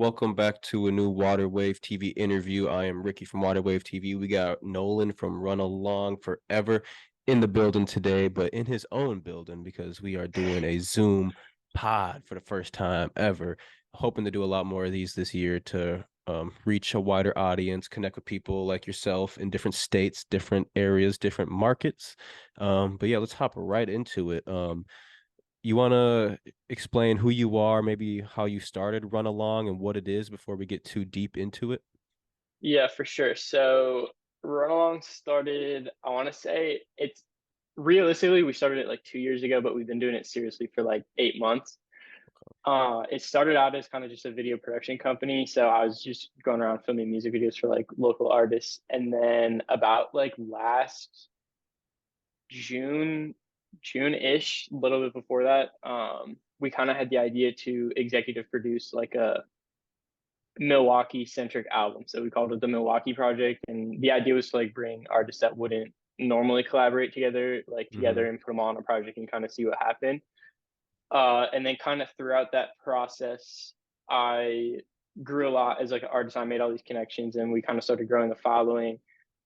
Welcome back to a new Waterwave TV interview. I am Ricky from Waterwave TV. We got Nolan from Runalong Forever in the building today, but in his own building because we are doing a Zoom pod for the first time ever. Hoping to do a lot more of these this year to reach a wider audience, connect with people like yourself in different states, different areas, different markets. But yeah, let's hop right into it. You want to explain who you are, maybe how you started Run Along and what it is before we get too deep into it? Yeah, for sure. So Runalong started, I want to say it's realistically, we started it like 2 years ago, but we've been doing it seriously for like 8 months. It started out as kind of just a video production company. So I was just going around filming music videos for like local artists. And then about like last June, June-ish, a little bit before that, we kind of had the idea to executive produce like a Milwaukee centric album. So we called it the Milwaukee Project. And the idea was to like bring artists that wouldn't normally collaborate together, like Mm-hmm. together and put them on a project and kind of see what happened. And then kind of throughout that process, I grew a lot as like an artist. I made all these connections and we kind of started growing a following.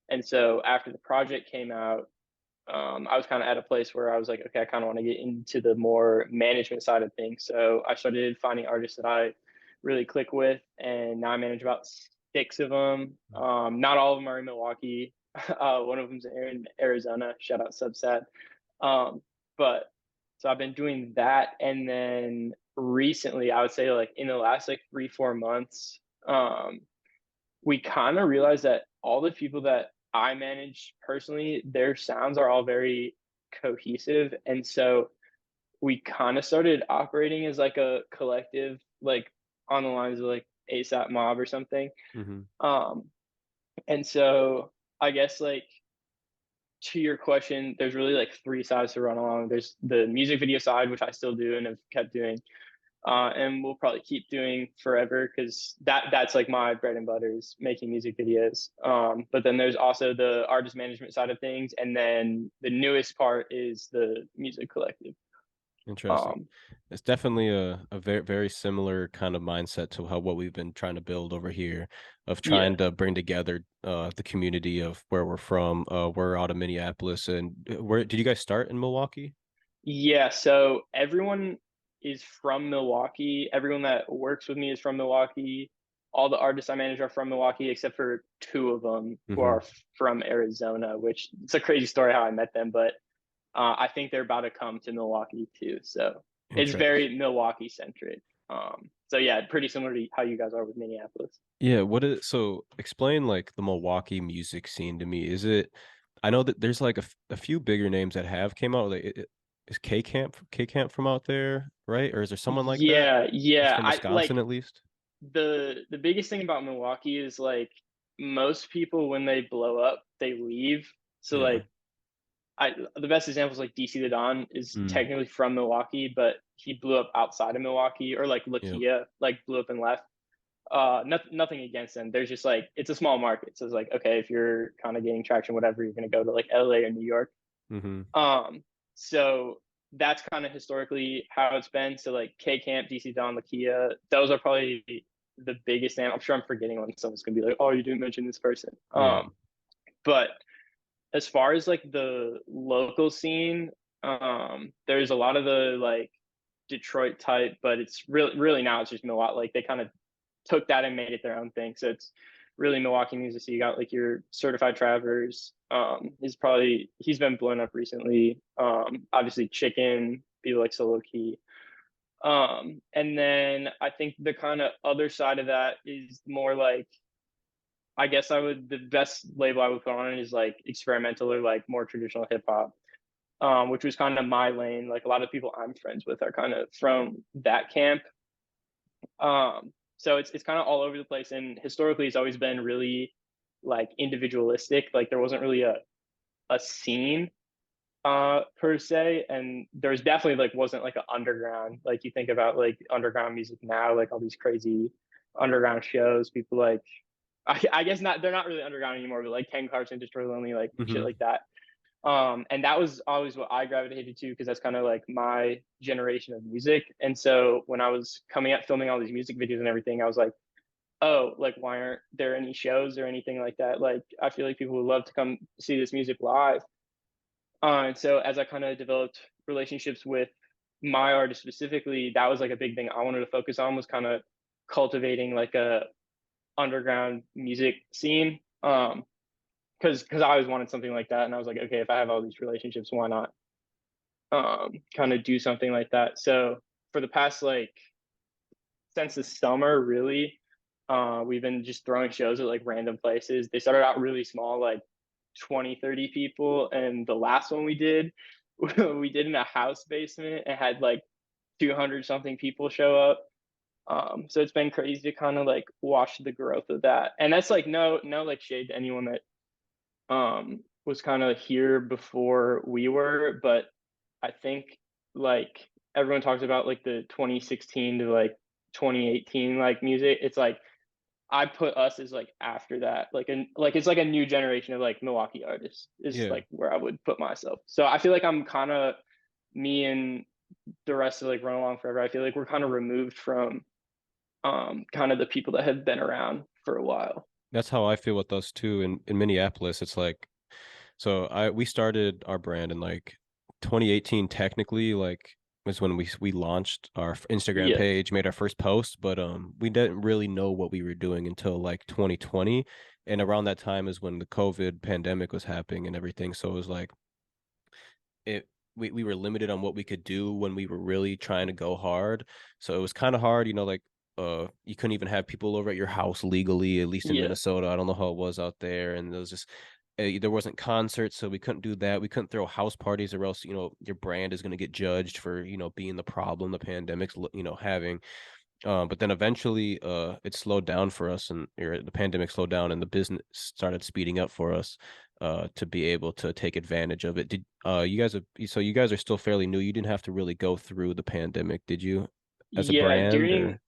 And so after the project came out, I was kind of at a place where I was like, okay, I kind of want to get into the more management side of things. So I started finding artists that I really click with, and now I manage about six of them. Not all of them are in Milwaukee. One of them's in Arizona. Shout out Subsat. Um, but so I've been doing that, and then recently, I would say like in the last like 3 4 months, we kind of realized that all the people that I manage personally, their sounds are all very cohesive. And so we kind of started operating as like a collective, like on the lines of like ASAP Mob or something. Mm-hmm. Um, and so I guess like to your question, there's really like three sides to Run Along. There's the music video side, which I still do and have kept doing. And we'll probably keep doing forever because that's like my bread and butter is making music videos. But then there's also the artist management side of things, and then the newest part is the music collective. Interesting. Um, It's definitely a very, very similar kind of mindset to how what we've been trying to build over here of yeah, trying to bring together the community of where we're from. We're out of Minneapolis, and where did you guys start in Milwaukee? yeah. So everyone is from Milwaukee. Everyone that works with me is from Milwaukee. All the artists I manage are from Milwaukee, except for two of them who Mm-hmm. are from Arizona, which it's a crazy story how I met them, but I think they're about to come to Milwaukee too. So it's Interesting. very Milwaukee centric. So yeah, pretty similar to how you guys are with Minneapolis. Yeah, what is so explain like the Milwaukee music scene to me. Is it I know that there's like a few bigger names that have came out. Like is K Camp from out there, right? Or is there someone like that? Yeah, That's yeah. from I Wisconsin like at least. the biggest thing about Milwaukee is like most people when they blow up, they leave. So Yeah. like I the best example is like DC the Don is Mm, technically from Milwaukee, but he blew up outside of Milwaukee, or like yep. Lakia like blew up and left. Nothing against them. There's just like it's a small market, so it's like okay, if you're kind of gaining traction, whatever, you're gonna go to like LA or New York. Mm-hmm. So that's kind of historically how it's been. So like K Camp, DC Don, Lakia, those are probably the biggest name. I'm sure I'm forgetting one. Someone's gonna be like, oh, you didn't mention this person. Yeah. But as far as like the local scene, there's a lot of the like Detroit type, but it's really now it's just Milwaukee. Like they kind of took that and made it their own thing. So it's really Milwaukee music. So you got like your Certified Travers. He's been blown up recently. Obviously Chicken, people like Solo Key. And then I think the kind of other side of that is more like I guess I would the best label I would put on it is like experimental or like more traditional hip hop. Which was kind of my lane. Like a lot of people I'm friends with are kind of from that camp. So it's kind of all over the place, and historically, it's always been really like individualistic. Like there wasn't really a scene per se, and there's definitely like wasn't like an underground. Like you think about like underground music now, like all these crazy underground shows. People like I guess not they're not really underground anymore, but like Ken Carson, Destroy Lonely, like shit Mm-hmm. like that. And that was always what I gravitated to because that's kind of like my generation of music. And so when I was coming out filming all these music videos and everything, I was like, oh, like why aren't there any shows or anything like that? Like I feel like people would love to come see this music live. And so as I kind of developed relationships with my artist specifically, that was like a big thing I wanted to focus on was kind of cultivating like a underground music scene. Because I always wanted something like that, and I was like, okay, if I have all these relationships, why not kind of do something like that? So for the past like since the summer, really, we've been just throwing shows at like random places. They started out really small, like 20, 30 people. And the last one we did, we did in a house basement and had like 200 something people show up. So it's been crazy to kind of like watch the growth of that. And that's like no like shade to anyone that was kind of here before we were, but I think like everyone talks about like the 2016 to like 2018 like music. It's like I put us as like after that, like it's like a new generation of like Milwaukee artists is Yeah, like where I would put myself. So I feel like I'm kind of me and the rest of like Run Along Forever. I feel like we're kind of removed from kind of the people that have been around for a while. that's how I feel with us too. In Minneapolis, it's like so I we started our brand in like 2018 technically, like was when we launched our Instagram Yeah, page, made our first post, but we didn't really know what we were doing until like 2020. And around that time is when the COVID pandemic was happening and everything. So it was like it we were limited on what we could do when we were really trying to go hard. So it was kind of hard, like you couldn't even have people over at your house legally, at least in yeah, Minnesota. I don't know how it was out there. And there was just there wasn't concerts, so we couldn't do that. We couldn't throw house parties, or else your brand is going to get judged for being the problem the pandemic's having. But then eventually, it slowed down for us, and the pandemic slowed down, and the business started speeding up for us, to be able to take advantage of it. Did so you guys are still fairly new. You didn't have to really go through the pandemic, did you, as a yeah. brand or?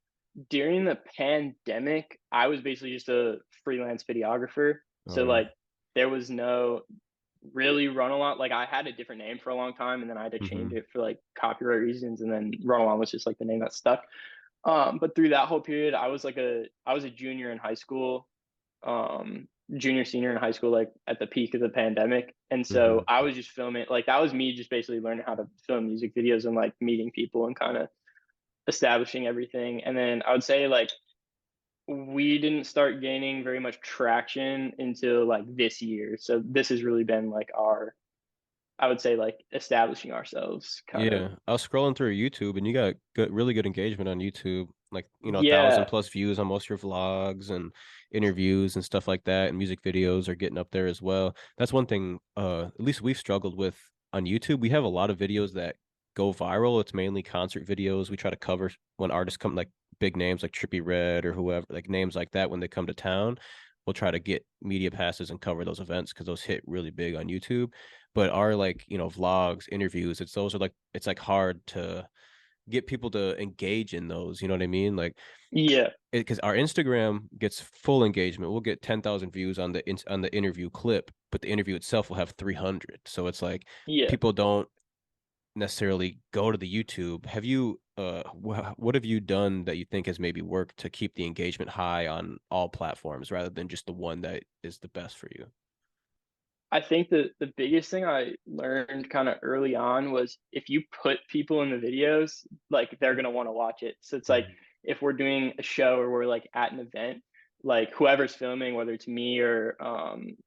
During the pandemic, I was basically just a freelance videographer. Oh So yeah. like there was no really Run Along. Like I had a different name for a long time and then I had to change Hmm. it for like copyright reasons and then Run Along was just like the name that stuck. But through that whole period, I was a junior in high school, junior senior in high school, like at the peak of the pandemic. And so Hmm. I was just filming like that was me just basically learning how to film music videos and like meeting people and kind of establishing everything. And then I would say like we didn't start gaining very much traction until like this year. So this has really been like our, I would say like establishing ourselves kind of. Yeah, I was scrolling through YouTube, and you got really good engagement on YouTube. Like, 1,000 Yeah. plus views on most of your vlogs and interviews and stuff like that, and music videos are getting up there as well. That's one thing, at least we've struggled with on YouTube. We have a lot of videos that go viral. It's mainly concert videos. We try to cover when artists come, like big names like Trippie Redd or whoever, like names like that, when they come to town. We'll try to get media passes and cover those events because those hit really big on YouTube. But our, like, vlogs, interviews, it's like hard to get people to engage in those, you know what I mean? Like, Yeah. because our Instagram gets full engagement. We'll get 10,000 views on the interview clip, but the interview itself will have 300. So it's like Yeah. people don't necessarily go to the YouTube. Have you what have you done that you think has maybe worked to keep the engagement high on all platforms rather than just the one that is the best for you? I think the biggest thing I learned kind of early on was if you put people in the videos, like they're gonna want to watch it. So it's like Mhm. if we're doing a show or we're like at an event, like whoever's filming, whether it's me or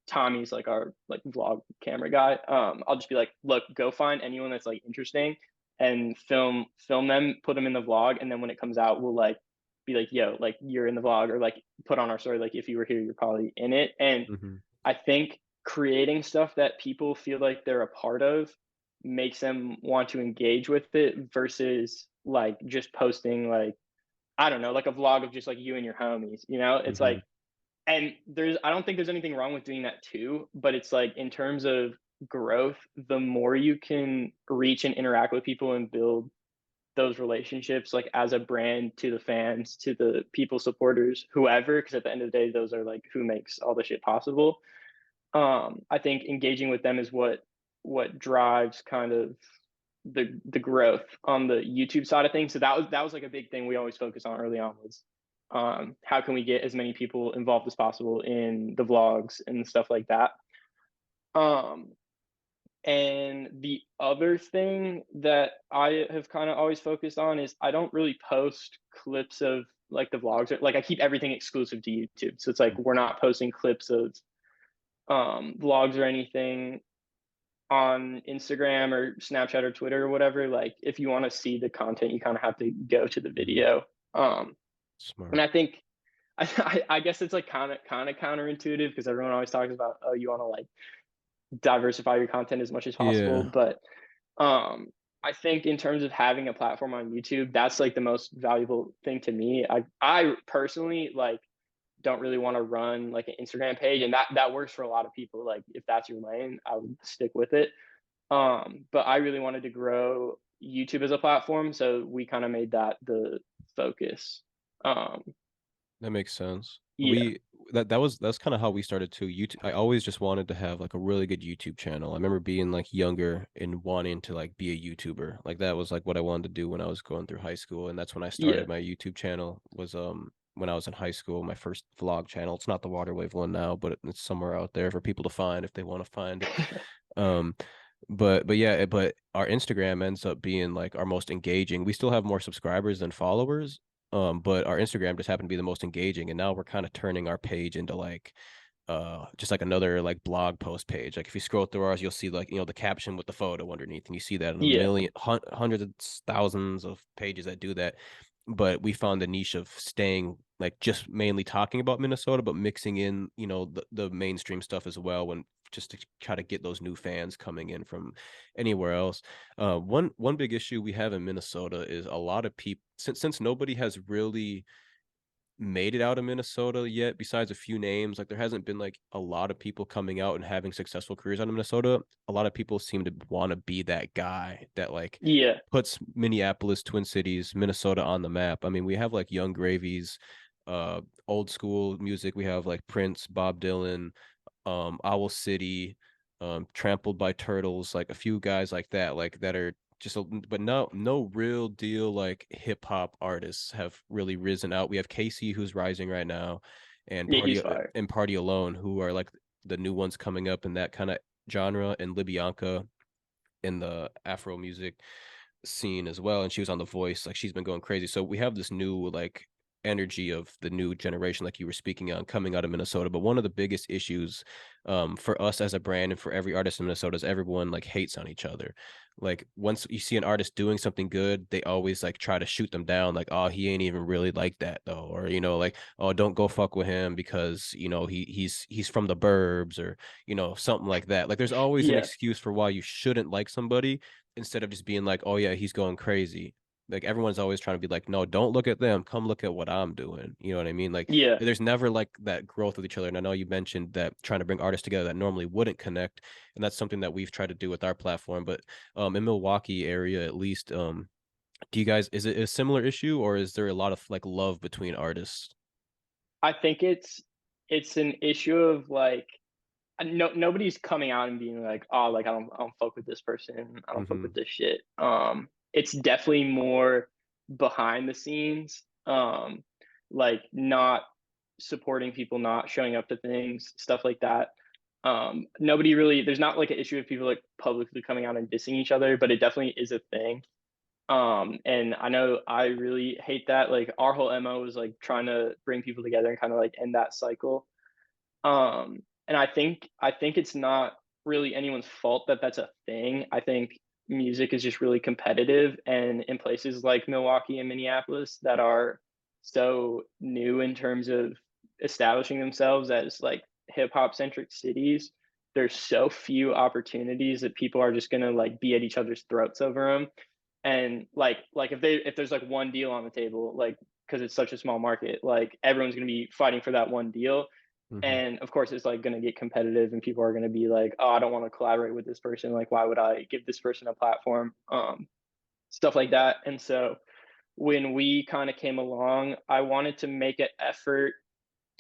Tommy's like our like vlog camera guy, I'll just be like, look, go find anyone that's like interesting and film them, put them in the vlog, and then when it comes out, we'll like be like, yo, like you're in the vlog, or like put on our story, like if you were here, you're probably in it. And Mhm. I think creating stuff that people feel like they're a part of makes them want to engage with it versus like just posting like I don't know, like a vlog of just like you and your homies, you know? It's like Mhm. and I don't think there's anything wrong with doing that too, but it's like in terms of growth, the more you can reach and interact with people and build those relationships like as a brand to the fans, to the people supporters, whoever, because at the end of the day, those are like who makes all the shit possible. I think engaging with them is what what drives kind of the growth on the YouTube side of things. So that was like a big thing we always focus on early on was how can we get as many people involved as possible in the vlogs and stuff like that. Um, and the other thing that I have kind of always focused on is I don't really post clips of like the vlogs. Like I keep everything exclusive to YouTube. So it's like we're not posting clips of vlogs or anything on Instagram or Snapchat or Twitter or whatever. Like if you want to see the content, you kind of have to go to the Mhm. video. Um, and Smart. I think I guess it's like kind of counterintuitive because everyone always talks about, oh, you want to like diversify your content as much as possible. Yeah, But um, I think in terms of having a platform on YouTube, that's like the most valuable thing to me. I personally like don't really want to run like an Instagram page, and that works for a lot of people. Like if that's your lane, I would stick with it. But I really wanted to grow YouTube as a platform, so we kind of made that the focus. Um, that makes sense. yeah, That's kind of how we started too. YouTube, I always just wanted to have like a really good YouTube channel. I remember being like younger and wanting to like be a YouTuber. Like that was like what I wanted to do when I was going through high school, and that's when I yeah, started my YouTube channel. Was when I was in high school, my first vlog channel. It's not the Waterwave one now, but it's somewhere out there for people to find if they want to find it. Um, but yeah, but our Instagram ends up being like our most engaging. We still have more subscribers than followers, but our Instagram just happened to be the most engaging, and now we're kind of turning our page into like just like another like blog post page. Like if you scroll through ours, you'll see like the caption with the photo underneath, and you see that in a yeah, million hundreds of thousands of pages that do that. But we found the niche of staying like just mainly talking about Minnesota, but mixing in the mainstream stuff as well when just to try to get those new fans coming in from anywhere else. One big issue we have in Minnesota is a lot of people since nobody has really made it out of Minnesota yet, besides a few names. Like there hasn't been like a lot of people coming out and having successful careers out of Minnesota. A lot of people seem to want to be that guy that like yeah, puts Minneapolis, Twin Cities, Minnesota on the map. I mean, we have like Young Gravies, old school music. We have like Prince, Bob Dylan, Owl City, Trampled by Turtles, like a few guys like that, like that are just but no real deal like hip hop artists have really risen out. We have Casey who's rising right now, and yeah. He's fire. Party Alone who are like the new ones coming up in that kind of genre, and Libyanka in the Afro music scene as well, and she was on The Voice. Like she's been going crazy. So we have this new like energy of the new generation, like you were speaking on, coming out of Minnesota. But one of the biggest issues for us as a brand and for every artist in Minnesota is everyone like hates on each other. Like once you see an artist doing something good, they always like try to shoot them down, like, oh, he ain't even really like that though, or like, oh, don't go fuck with him because he's from the burbs, or something like that. Like there's always an Yeah, excuse for why you shouldn't like somebody, instead of just being like, oh yeah, he's going crazy. Like everyone's always trying to be like, no, don't look at them, come look at what I'm doing. You know what I mean? Like yeah. there's never like that growth with each other. And I know you mentioned that trying to bring artists together that normally wouldn't connect, and that's something that we've tried to do with our platform. But in Milwaukee area at least, do you guys, is it a similar issue, or is there a lot of like love between artists? I think it's an issue of like nobody's coming out and being like, oh, like I don't fuck with this person, I don't fuck with Mm-hmm. this shit. It's definitely more behind the scenes, like not supporting people, not showing up to things, stuff like that. Nobody really, there's not like an issue of people like publicly coming out and dissing each other, but it definitely is a thing. And I know I really hate that. Like our whole MO was like trying to bring people together and kind of like end that cycle. And I think it's not really anyone's fault that that's a thing. I think music is just really competitive, and in places like Milwaukee and Minneapolis that are so new in terms of establishing themselves as like hip hop centric cities, there's so few opportunities that people are just gonna like be at each other's throats over them. And like if there's like one deal on the table, like because it's such a small market, like everyone's gonna be fighting for that one deal, Mm-hmm. and of course it's like going to get competitive and people are going to be like, oh, I don't want to collaborate with this person, like why would I give this person a platform, stuff like that. And so when we kind of came along, I wanted to make an effort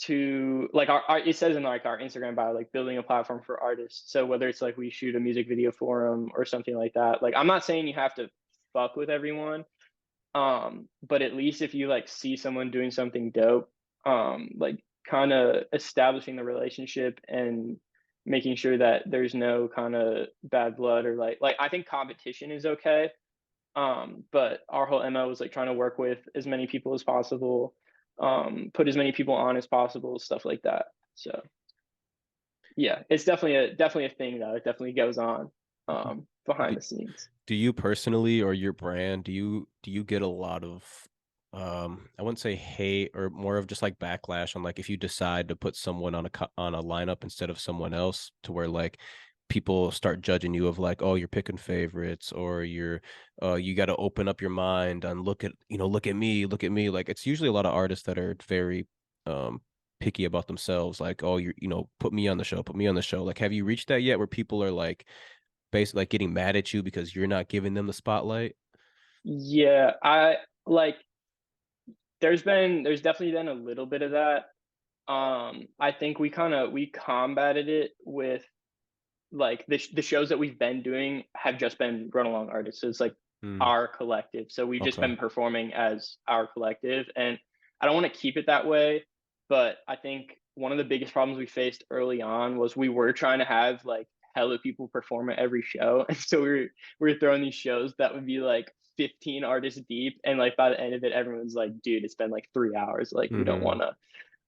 to like our it says in like our Instagram bio, like building a platform for artists. So whether it's like we shoot a music video for them or something like that, like I'm not saying you have to fuck with everyone, but at least if you like see someone doing something dope, like kind of establishing the relationship and making sure that there's no kind of bad blood or like I think competition is okay. But our whole MO was like trying to work with as many people as possible, put as many people on as possible, stuff like that. So yeah, it's definitely a thing though. It definitely goes on behind Do, the scenes. do you personally or your brand, do you get a lot of I wouldn't say hate or more of just like backlash on like if you decide to put someone on on a lineup instead of someone else to where like people start judging you of like, oh, you're picking favorites or you got to open up your mind and look at, look at me. Like it's usually a lot of artists that are very um picky about themselves, like, oh, put me on the show, put me on the show. Like, have you reached that yet where people are like basically like getting mad at you because you're not giving them the spotlight? Yeah, I like there's definitely been a little bit of that. I think we combated it with like the shows that we've been doing have just been run along artists. So it's like Hmm. our collective. So we've just Okay. been performing as our collective. And I don't want to keep it that way, but I think one of the biggest problems we faced early on was we were trying to have like hella people perform at every show. And so we were throwing these shows that would be like 15 artists deep. And like by the end of it, everyone's like, dude, it's been like 3 hours. Like we don't Hmm. want to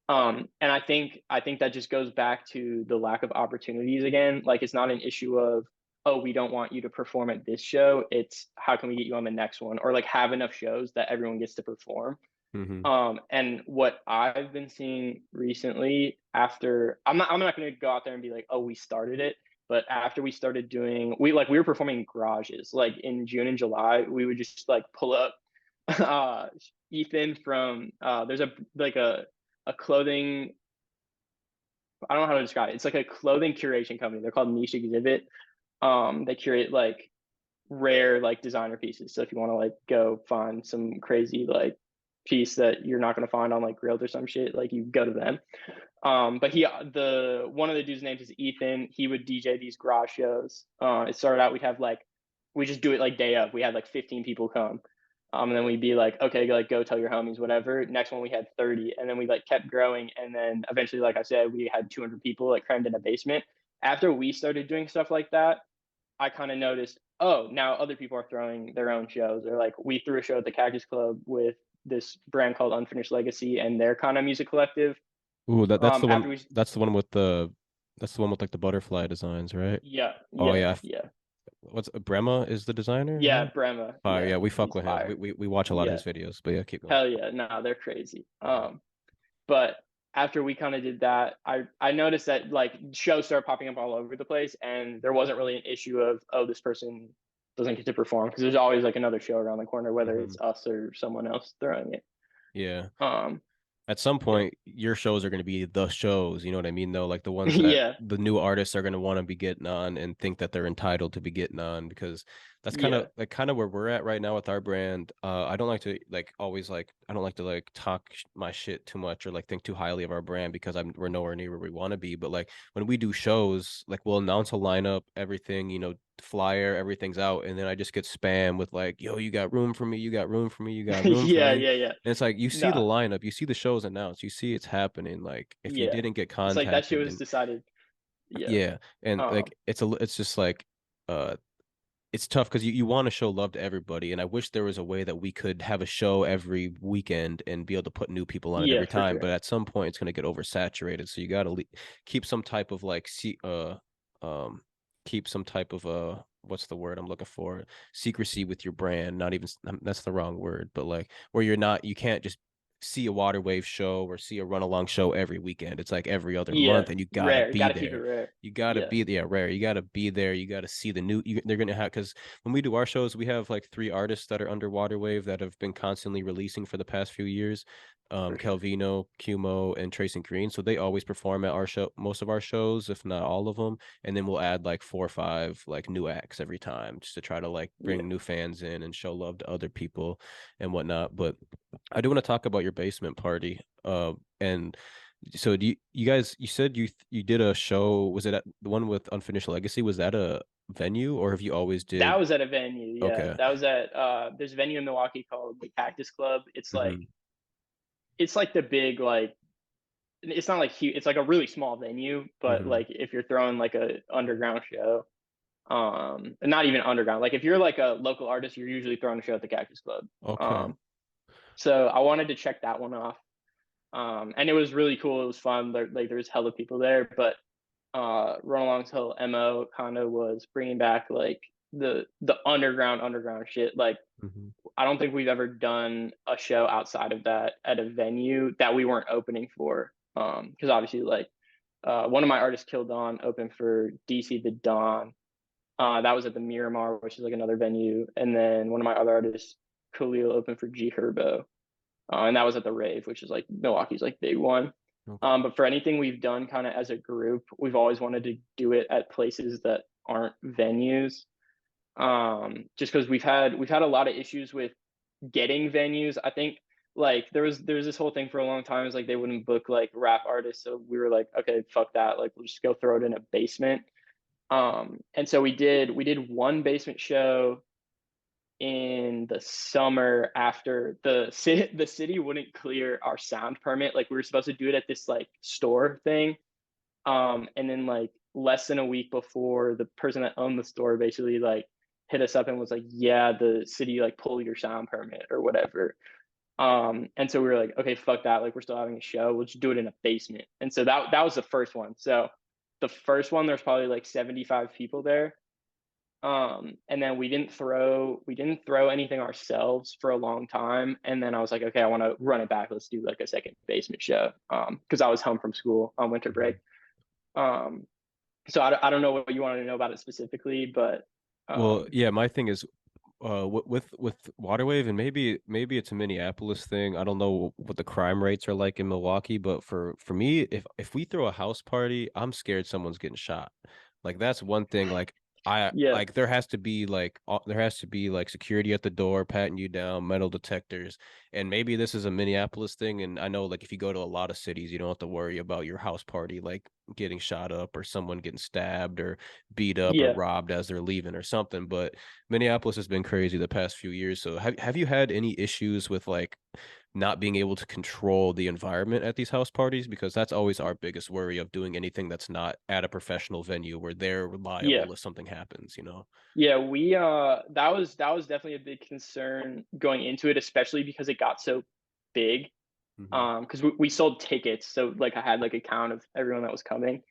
and I think that just goes back to the lack of opportunities again. Like it's not an issue of, oh, we don't want you to perform at this show. It's how can we get you on the next one? Or like have enough shows that everyone gets to perform. Hmm. And what I've been seeing recently after I'm not gonna go out there and be like, oh, we started it. But after we started doing we were performing in garages. Like in June and July, we would just like pull up uh Ethan from there's a clothing I don't know how to describe it. It's like a clothing curation company. They're called Niche Exhibit. They curate like rare like designer pieces. So if you want to like go find some crazy like piece that you're not gonna find on like Grailed or some shit, like you go to them. But the one of the dudes' names is Ethan. He would DJ these garage shows. It started out we just do it like day of. We had like 15 people come. And then we'd be like, okay, like go tell your homies, whatever. Next one we had 30, and then we like kept growing, and then eventually, like I said, we had 200 people like crammed in a basement. After we started doing stuff like that, I kind of noticed, oh, now other people are throwing their own shows, or like we threw a show at the Cactus Club with this brand called Unfinished Legacy and their kind of music collective. Ooh, that's the one. After we That's the one with that's the one with like the butterfly designs, right? Yeah, Oh yeah, yeah. yeah, What's Brema is the designer, yeah. right? Brema, Oh yeah, yeah, we fuck he's with him. fire. We watch a lot of Yeah, his videos. But yeah, keep going. hell yeah. No, they're crazy. But after we kind of did that, I noticed that like shows started popping up all over the place, and there wasn't really an issue of, oh, this person doesn't get to perform, because there's always like another show around the corner, whether Hmm. it's us or someone else throwing it. Yeah. Um, At some yeah, point your shows are going to be the shows, you know what I mean, though, like the ones that yeah, the new artists are going to want to be getting on and think that they're entitled to be getting on, because that's yeah, kind of where we're at right now with our brand. I don't like to I don't like to like talk my shit too much or like think too highly of our brand because we're nowhere near where we want to be, but like when we do shows, like we'll announce a lineup, everything, flyer, everything's out, and then I just get spam with like, yo, you got room for me, you got room for me, you got room for yeah, me. yeah, yeah. And it's like you see the Nah, lineup, you see the shows announced, you see it's happening. Like if you yeah. didn't get It's like that shit contacted, was then decided. Yeah. yeah, and Um, like it's just like uh it's tough because you want to show love to everybody, and I wish there was a way that we could have a show every weekend and be able to put new people on it yeah, every for time. But sure. at some point, it's going to get oversaturated, so you got to keep some type of like um keep some type of what's the word I'm looking for, secrecy with your brand. Not even that's the wrong word, but like where you can't just see a water wave show or see a run along show every weekend. It's like every other Yeah, month, and you gotta rare. be Got to keep it there. rare. You gotta Yeah, be there, rare. You gotta be there. You gotta see the new. They're gonna have, because when we do our shows, we have like three artists that are under Water Wave that have been constantly releasing for the past few years. for sure. Calvino, Cumo, and Trace and Green. So they always perform at our show, most of our shows, if not all of them. And then we'll add like 4 or 5 like new acts every time, just to try to like Yeah. bring new fans in and show love to other people and whatnot. But I do want to talk about your basement party. And So do you guys, you said you did a show, was it at the one with Unfinished Legacy? Was that a venue or have you always That did? was at a venue, yeah. Okay. That was at there's a venue in Milwaukee called the Cactus Club. Hmm. It's like the big like it's not like huge, it's like a really small venue, but Hmm. like if you're throwing like a underground show, not even underground, like if you're like a local artist, you're usually throwing a show at the Cactus Club. Okay. Um, so I wanted to check that one off. And it was really cool. It was fun. There was hella people there, but Runalong's whole MO kind of was bringing back like the underground shit. Like Hmm. I don't think we've ever done a show outside of that at a venue that we weren't opening for. Because obviously, like one of my artists, Kill Dawn, opened for DC the Dawn. That was at the Miramar, which is like another venue. And then one of my other artists, Khalil, opened for G Herbo, and that was at the Rave, which is like Milwaukee's like big one. Okay. But for anything we've done kind of as a group, we've always wanted to do it at places that aren't venues. Just because we've had a lot of issues with getting venues. I think like there was this whole thing for a long time is like they wouldn't book like rap artists, so we were like, okay, fuck that, like we'll just go throw it in a basement. And so we did one basement show in the summer after the city wouldn't clear our sound permit. Like we were supposed to do it at this like store thing. And then like less than a week before, the person that owned the store basically like hit us up and was like, yeah, the city like pulled your sound permit or whatever. And so we were like, okay, fuck that. Like we're still having a show. We'll just do it in a basement. And so that was the first one. So the first one, there's probably like 75 people there. And then we didn't throw anything ourselves for a long time. And then I was like, okay, I want to run it back. Let's do like a second basement show. Because I was home from school on winter break. Hmm. Um, so I don't know what you wanted to know about it specifically, but Well, um, yeah, my thing is with Waterwave, and maybe it's a Minneapolis thing. I don't know what the crime rates are like in Milwaukee, but for me, if we throw a house party, I'm scared someone's getting shot. Like that's one thing. Like I yeah, like there has to be like security at the door, patting you down, metal detectors, and maybe this is a Minneapolis thing. And I know like if you go to a lot of cities, you don't have to worry about your house party like getting shot up or someone getting stabbed or beat up or yeah. robbed as they're leaving or something. But Minneapolis has been crazy the past few years. So have you had any issues with like not being able to control the environment at these house parties? Because that's always our biggest worry of doing anything that's not at a professional venue where they're Yeah. liable if something happens, you know? Yeah, we that was definitely a big concern going into it, especially because it got so big. Hmm. Because we sold tickets, so like I had like a count of everyone that was coming.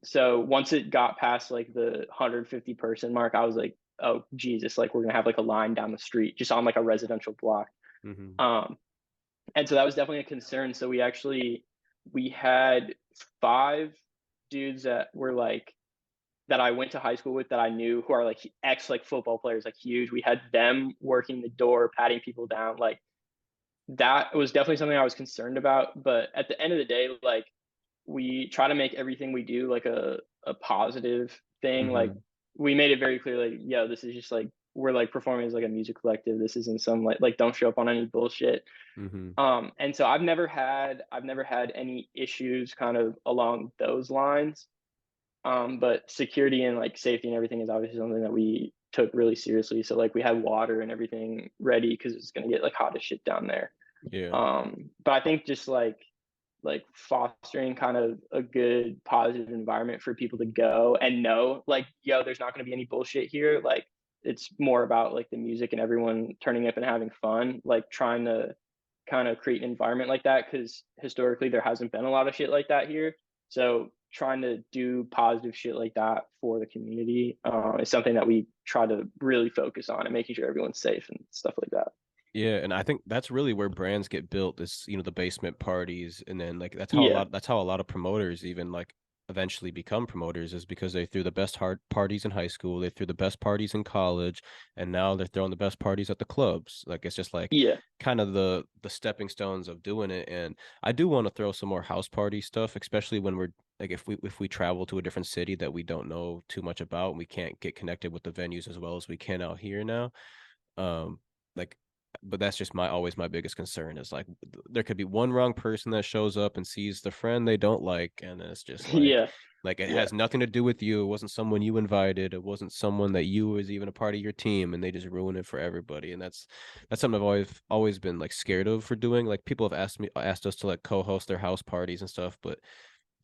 So once it got past like the 150 person mark, I was like, oh Jesus, like we're gonna have like a line down the street just on like a residential block. Hmm. Um, and so that was definitely a concern. So we had five dudes that were like that I went to high school with that I knew who are like ex like football players, like huge. We had them working the door, patting people down. Like that was definitely something I was concerned about. But at the end of the day, like we try to make everything we do like a positive thing. Like Hmm. we made it very clear, like, yo, this is just like we're like performing as like a music collective. This isn't some like don't show up on any bullshit. Hmm. And so I've never had any issues kind of along those lines. But security and like safety and everything is obviously something that we took really seriously. So like we had water and everything ready because it's gonna get like hot as shit down there. Yeah. But I think just like fostering kind of a good positive environment for people to go and know like, yo, there's not gonna be any bullshit here. Like it's more about like the music and everyone turning up and having fun, like trying to kind of create an environment like that because historically there hasn't been a lot of shit like that here. So trying to do positive shit like that for the community is something that we try to really focus on and making sure everyone's safe and stuff like that. Yeah, and I think that's really where brands get built is, the basement parties. And then like Yeah, that's how a lot of promoters even like eventually become promoters is because they threw the best hard parties in high school, they threw the best parties in college, and now they're throwing the best parties at the clubs. Like it's just like yeah, kind of the stepping stones of doing it. And I do want to throw some more house party stuff, especially when we're like if we travel to a different city that we don't know too much about and we can't get connected with the venues as well as we can out here now. Um like but that's just my always my biggest concern is like there could be one wrong person that shows up and sees the friend they don't like, and it's just Yeah, like it yeah, has nothing to do with you. It wasn't someone you invited. It wasn't someone that you was even a part of your team, and they just ruin it for everybody. And that's something I've always been like scared of for doing. Like people have asked us to like co-host their house parties and stuff, but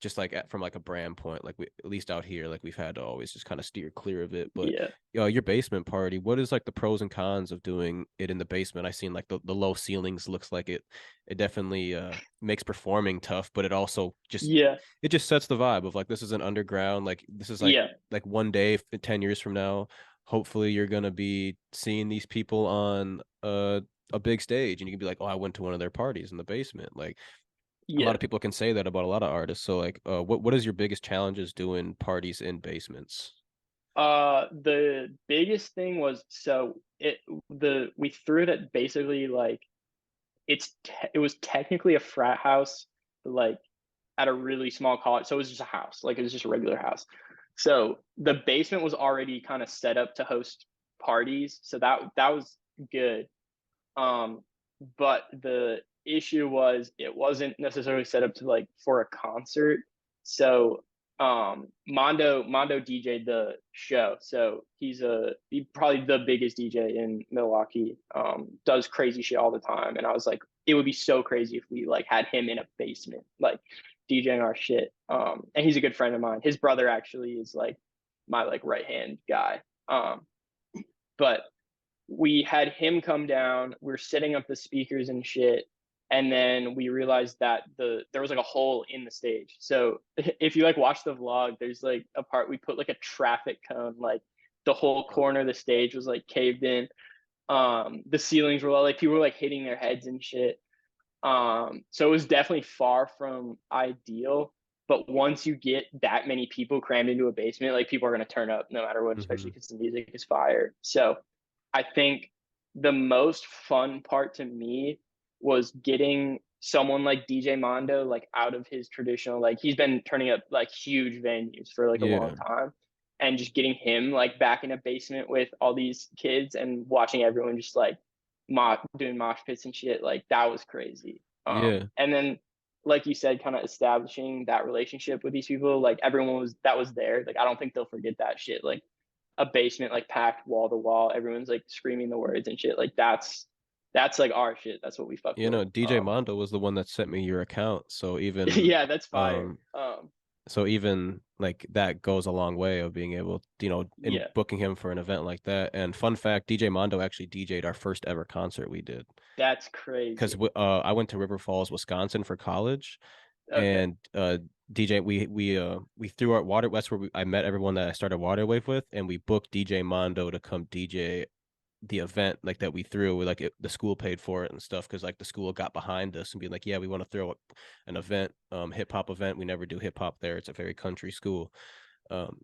just like from like a brand point, like we at least out here, like we've had to always just kind of steer clear of it. But yeah, your basement party, what is like the pros and cons of doing it in the basement? I seen like the low ceilings looks like it definitely makes performing tough, but it also just yeah, it just sets the vibe of like this is an underground, like this is yeah, like one day 10 years from now, hopefully you're gonna be seeing these people on a big stage and you can be like, oh, I went to one of their parties in the basement. Like a lot yeah. of people can say that about a lot of artists. So like what is your biggest challenges doing parties in basements? The biggest thing was so it the we threw it at basically like it was technically a frat house, but like at a really small college. So it was just a house, like it was just a regular house. So the basement was already kind of set up to host parties, so that was good. Um, but the issue was it wasn't necessarily set up to like for a concert. So Mando DJ'd the show. So he probably the biggest DJ in Milwaukee. Does crazy shit all the time. And I was like, it would be so crazy if we like had him in a basement, like DJing our shit. And he's a good friend of mine. His brother actually is like my like right hand guy. But we had him come down. We're setting up the speakers and shit. And then we realized that there was like a hole in the stage. So if you like watch the vlog, there's like a part we put like a traffic cone, like the whole corner of the stage was like caved in. The ceilings were like people were like hitting their heads and shit. So it was definitely far from ideal. But once you get that many people crammed into a basement, like people are gonna turn up no matter what, especially Hmm. because the music is fire. So I think the most fun part to me was getting someone like DJ Mando like out of his traditional like he's been turning up like huge venues for like a long Yeah. time and just getting him like back in a basement with all these kids and watching everyone just like doing mosh pits and shit like that was crazy. Yeah. And then like you said kind of establishing that relationship with these people like everyone was that was there like I don't think they'll forget that shit like a basement like packed wall to wall. Everyone's like screaming the words and shit. Like that's like our shit. That's what we fuck You with. know, DJ Mondo was the one that sent me your account. Yeah, that's fire. Um so even like that goes a long way of being able, in Yeah, booking him for an event like that. And fun fact, DJ Mondo actually DJ'd our first ever concert we did. that's Because crazy. I went to River Falls, Wisconsin for college, Okay. and DJ we threw our water. That's where I met everyone that I started Water Wave with, and we booked DJ Mondo to come DJ the event like that we threw. Like the school paid for it and stuff because like the school got behind us and being like, yeah, we want to throw an event, hip hop event. We never do hip hop there. It's a very country school.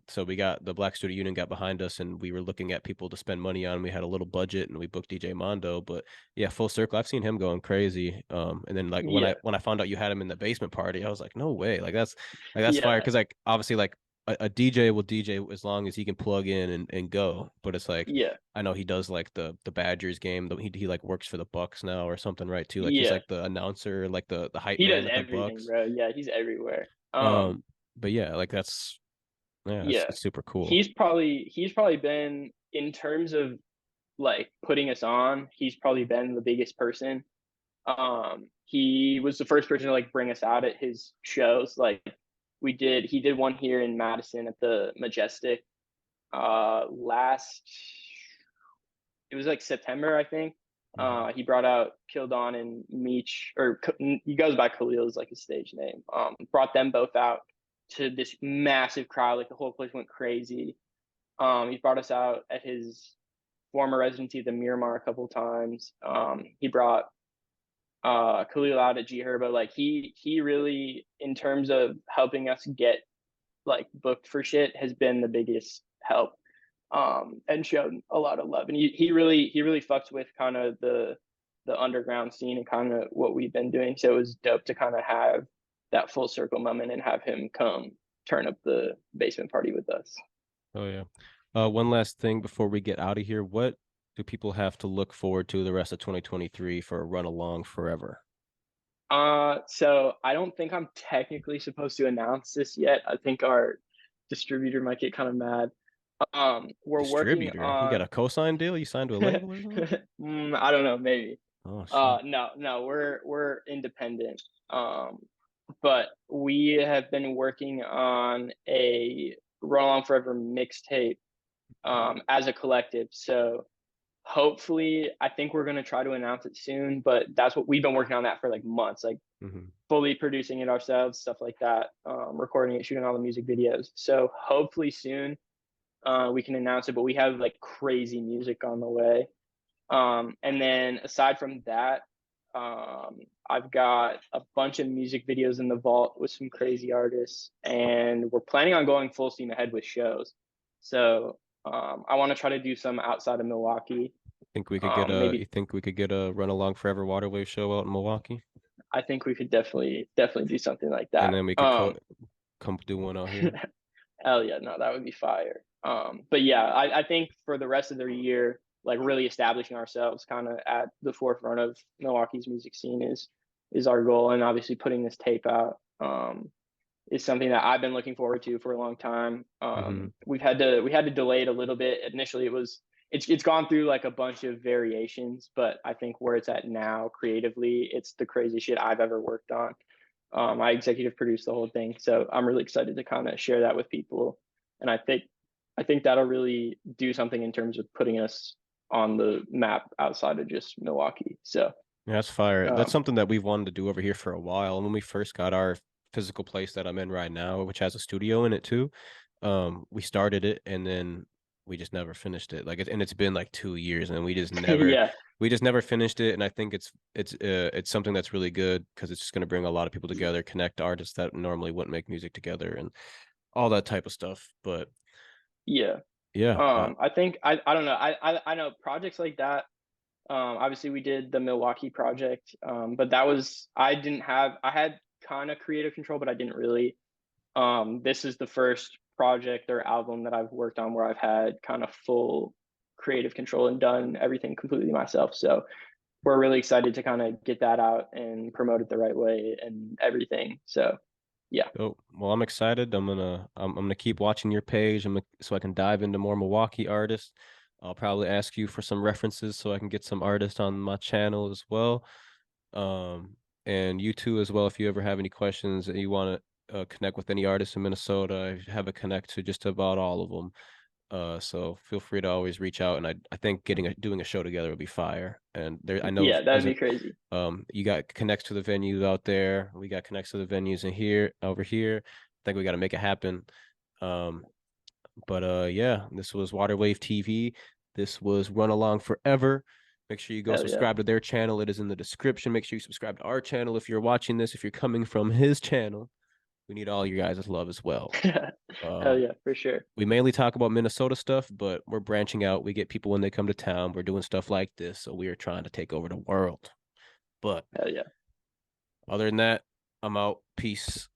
So we got the Black Student Union got behind us, and we were looking at people to spend money on. We had a little budget, and we booked DJ Mondo. But yeah, full circle, I've seen him going crazy. And then like when I Yeah. when I found out you had him in the basement party, I was like, no way, like that's fire. Yeah. Because like obviously like a DJ will DJ as long as he can plug in and go. But it's like Yeah. I know he does like the Badgers game. He like works for the Bucks now or something, right? Too like he's Yeah. like the announcer, like the hype He does man at the everything, Bucks. bro. Yeah, he's everywhere. But yeah, like that's yeah, Yeah. it's super cool. He's probably been in terms of like putting us on, he's probably been the biggest person. He was the first person to like bring us out at his shows. Like he did one here in Madison at the Majestic last it was like September, I think. Mhm. He brought out Kildon and Meech, or he goes by Khalil is like his stage name. Brought them both out to this massive crowd, like the whole place went crazy. He brought us out at his former residency, the Miramar, a couple times. He brought Khalil out at G Herbo. Like he really, in terms of helping us get like booked for shit, has been the biggest help. And showed a lot of love. And he really fucks with kind of the underground scene and kind of what we've been doing. So it was dope to kind of have that full circle moment and have him come turn up the basement party with us. Oh yeah. One last thing before we get out of here. What do people have to look forward to the rest of 2023 for Run Along Forever? So I don't think I'm technically supposed to announce this yet. I think our distributor might get kind of mad. We're working Distributor. You got on a co-sign deal? You signed to a label or something? I don't know, maybe. Oh shit. No, we're independent. But we have been working on a Roll On Forever mixtape as a collective. So hopefully, I think we're gonna try to announce it soon. But that's what we've been working on that for like months, like Hmm. fully producing it ourselves, stuff like that, recording it, shooting all the music videos. So hopefully soon we can announce it. But we have like crazy music on the way. And then aside from that, I've got a bunch of music videos in the vault with some crazy artists, and we're planning on going full steam ahead with shows. So I want to try to do some outside of Milwaukee. Think we could get a you Maybe think we could get a Run Along Forever Waterway show out in Milwaukee? I think we could definitely do something like And that. then we could come do one out here. Hell yeah, no, that would be fire. But yeah, I think for the rest of the year, like really establishing ourselves kind of at the forefront of Milwaukee's music scene is our goal, and obviously putting this tape out is something that I've been looking forward to for a long time. Hmm. We had to delay it a little bit. Initially, it's gone through like a bunch of variations, but I think where it's at now creatively, it's the craziest shit I've ever worked on. I executive produced the whole thing, so I'm really excited to kind of share that with people, and I think that'll really do something in terms of putting us on the map outside of just Milwaukee. So Yeah, that's fire. That's um, something that we've wanted to do over here for a while. And when we first got our physical place that I'm in right now, which has a studio in it too, we started it and then we just never finished it. And it's been like 2 years and yeah, we just never finished it. And I think it's something that's really good because it's just going to bring a lot of people together, connect artists that normally wouldn't make music together and all that type of stuff. But yeah. yeah, I think I don't know. I know projects like that. Obviously, we did the Milwaukee project, but that was I had kind of creative control, but I didn't really. This is the first project or album that I've worked on where I've had kind of full creative control and done everything completely myself. So we're really excited to kind of get that out and promote it the right way and everything. So yeah, oh, well, I'm excited. I'm gonna keep watching your page. So I can dive into more Milwaukee artists. I'll probably ask you for some references so I can get some artists on my channel as well. Um, and you too as well. If you ever have any questions and you want to connect with any artists in Minnesota, I have a connect to just about all of them. So feel free to always reach out. And I think doing a show together would be fire. And there, I know yeah, that'd there's be crazy. you got connects to the venues out there. We got connects to the venues in here, over here. I think we got to make it happen. Um, but yeah, this was Waterwave TV. This was Run Along Forever. Make sure you go Hell yeah, subscribe to their channel. It is in the description. Make sure you subscribe to our channel if you're watching this. If you're coming from his channel, we need all your guys' love as well. hell Um, yeah, for sure. we mainly talk about Minnesota stuff, but we're branching out. We get people when they come to town. We're doing stuff like this, so we are trying to take over the world. But Hell yeah. other than that, I'm out. Peace.